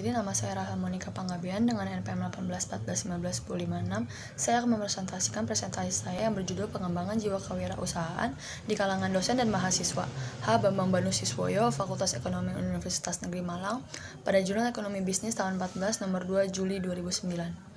Jadi nama saya Rahel Monika Panggabean dengan NPM 18141956. Saya akan mempresentasikan presentasi saya yang berjudul Pengembangan Jiwa Kewirausahaan di kalangan dosen dan mahasiswa. H. Bambang Banu Siswoyo, Fakultas Ekonomi Universitas Negeri Malang, pada Jurnal Ekonomi Bisnis tahun 14 nomor 2 Juli 2009.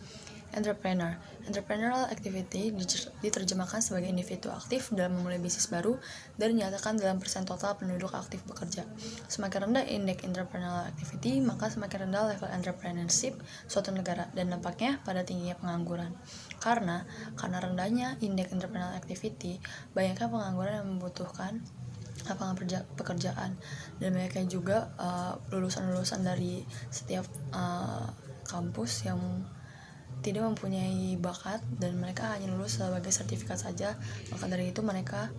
Entrepreneurial activity diterjemahkan sebagai individu aktif dalam memulai bisnis baru dan dinyatakan dalam persen total penduduk aktif bekerja. Semakin rendah indeks entrepreneurial activity, maka semakin rendah level entrepreneurship suatu negara dan dampaknya pada tingginya pengangguran. Karena rendahnya indeks entrepreneurial activity, banyaknya pengangguran yang membutuhkan lapangan pekerjaan, dan banyaknya juga lulusan-lulusan dari setiap kampus yang tidak mempunyai bakat dan mereka hanya lulus sebagai sertifikat saja. Maka dari itu mereka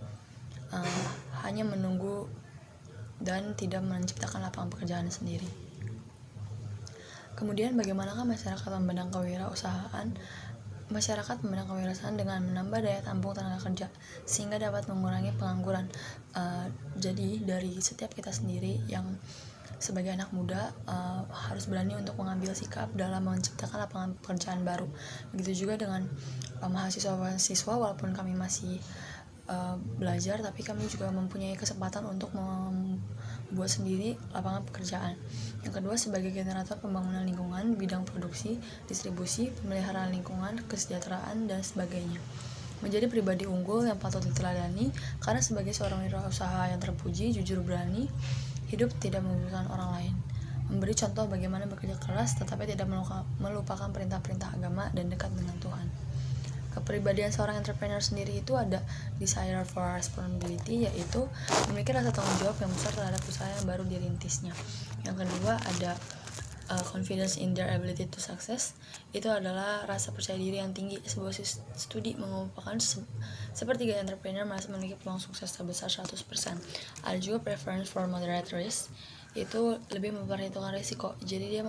hanya menunggu dan tidak menciptakan lapangan pekerjaan sendiri. Kemudian bagaimanakah masyarakat memandang kewirausahaan? Masyarakat memandang kewirausahaan dengan menambah daya tampung tenaga kerja sehingga dapat mengurangi pengangguran. Jadi dari setiap kita sendiri yang sebagai anak muda harus berani untuk mengambil sikap dalam menciptakan lapangan pekerjaan baru. Begitu juga dengan mahasiswa-mahasiswa, walaupun kami masih belajar, tapi kami juga mempunyai kesempatan untuk membuat sendiri lapangan pekerjaan. Yang kedua, sebagai generator pembangunan lingkungan, bidang produksi, distribusi, pemeliharaan lingkungan, kesejahteraan, dan sebagainya. Menjadi pribadi unggul yang patut diteladani, karena sebagai seorang wirausaha yang terpuji, jujur, berani, hidup tidak merugikan orang lain, memberi contoh bagaimana bekerja keras tetapi tidak melupakan perintah-perintah agama dan dekat dengan Tuhan. Kepribadian seorang entrepreneur sendiri itu ada desire for responsibility, yaitu memiliki rasa tanggung jawab yang besar terhadap usaha yang baru dirintisnya. Yang kedua ada confidence in their ability to success, itu adalah rasa percaya diri yang tinggi. Sebuah studi mengumpulkan sepertiga entrepreneur merasa memiliki peluang sukses terbesar 100%. Ada juga preference for moderate risk, itu lebih memperhitungkan risiko. Jadi dia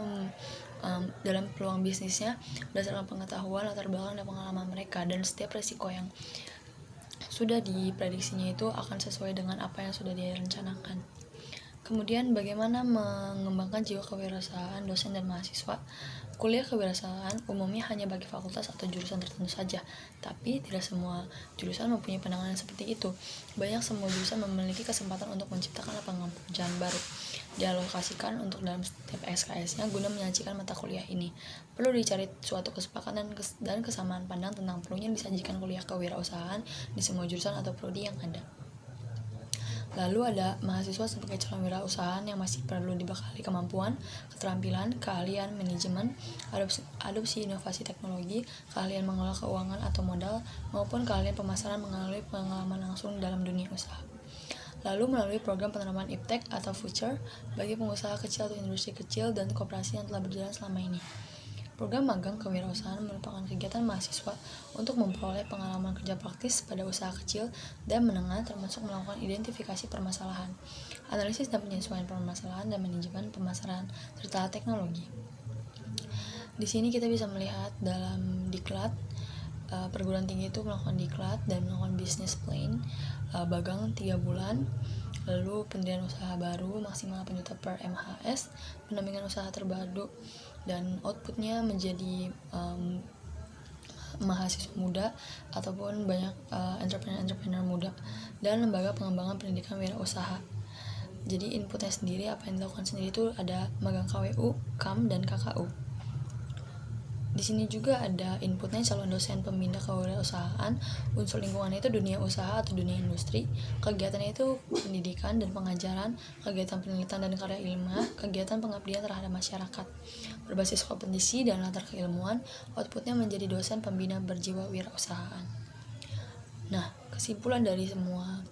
dalam peluang bisnisnya berdasarkan pengetahuan, latar belakang, dan pengalaman mereka, dan setiap risiko yang sudah diprediksinya itu akan sesuai dengan apa yang sudah dia rencanakan. Kemudian bagaimana mengembangkan jiwa kewirausahaan dosen dan mahasiswa? Kuliah kewirausahaan umumnya hanya bagi fakultas atau jurusan tertentu saja, tapi tidak semua jurusan mempunyai pandangan seperti itu. Banyak semua jurusan memiliki kesempatan untuk menciptakan lapangan pekerjaan baru, dialokasikan untuk dalam setiap SKS-nya guna menyajikan mata kuliah ini. Perlu dicari suatu kesepakatan dan kesamaan pandang tentang perlunya disajikan kuliah kewirausahaan di semua jurusan atau prodi yang ada. Lalu ada mahasiswa sebagai calon wirausahaan yang masih perlu dibekali kemampuan, keterampilan, keahlian manajemen, adopsi inovasi teknologi, keahlian mengelola keuangan atau modal, maupun keahlian pemasaran melalui pengalaman langsung dalam dunia usaha. Lalu melalui program penanaman iptek atau voucher bagi pengusaha kecil atau industri kecil dan koperasi yang telah berjalan selama ini. Program magang kewirausahaan merupakan kegiatan mahasiswa untuk memperoleh pengalaman kerja praktis pada usaha kecil dan menengah, termasuk melakukan identifikasi permasalahan, analisis dan penyesuaian permasalahan, dan manajemen pemasaran serta teknologi. Di sini kita bisa melihat dalam diklat, perguruan tinggi itu melakukan diklat dan melakukan business plan, magang 3 bulan, lalu pendirian usaha baru maksimal 8 juta per MHS, pendampingan usaha terbaru, dan outputnya menjadi mahasiswa muda ataupun banyak entrepreneur muda, dan lembaga pengembangan pendidikan wirausaha. Jadi inputnya sendiri, apa yang dilakukan sendiri itu ada magang KWU, KAM, dan KKU. Di sini juga ada inputnya calon dosen pembina kewirausahaan. Unsur lingkungannya itu dunia usaha atau dunia industri. Kegiatannya itu pendidikan dan pengajaran, kegiatan penelitian dan karya ilmiah, kegiatan pengabdian terhadap masyarakat. Berbasis kompetisi dan latar keilmuan, outputnya menjadi dosen pembina berjiwa wirausahaan. Nah, kesimpulan dari semua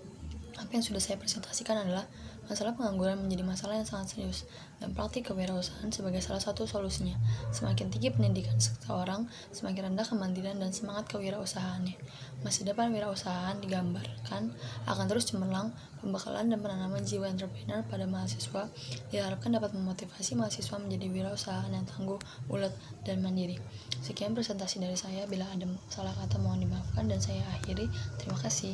apa yang sudah saya presentasikan adalah masalah pengangguran menjadi masalah yang sangat serius, dan praktik kewirausahaan sebagai salah satu solusinya. Semakin tinggi pendidikan seseorang, semakin rendah kemandirian dan semangat kewirausahaannya. Masa depan wirausahaan digambarkan akan terus cemerlang. Pembekalan dan penanaman jiwa entrepreneur pada mahasiswa diharapkan dapat memotivasi mahasiswa menjadi wirausahaan yang tangguh, ulet, dan mandiri. Sekian presentasi dari saya. Bila ada salah kata mohon dimaafkan, dan saya akhiri. Terima kasih.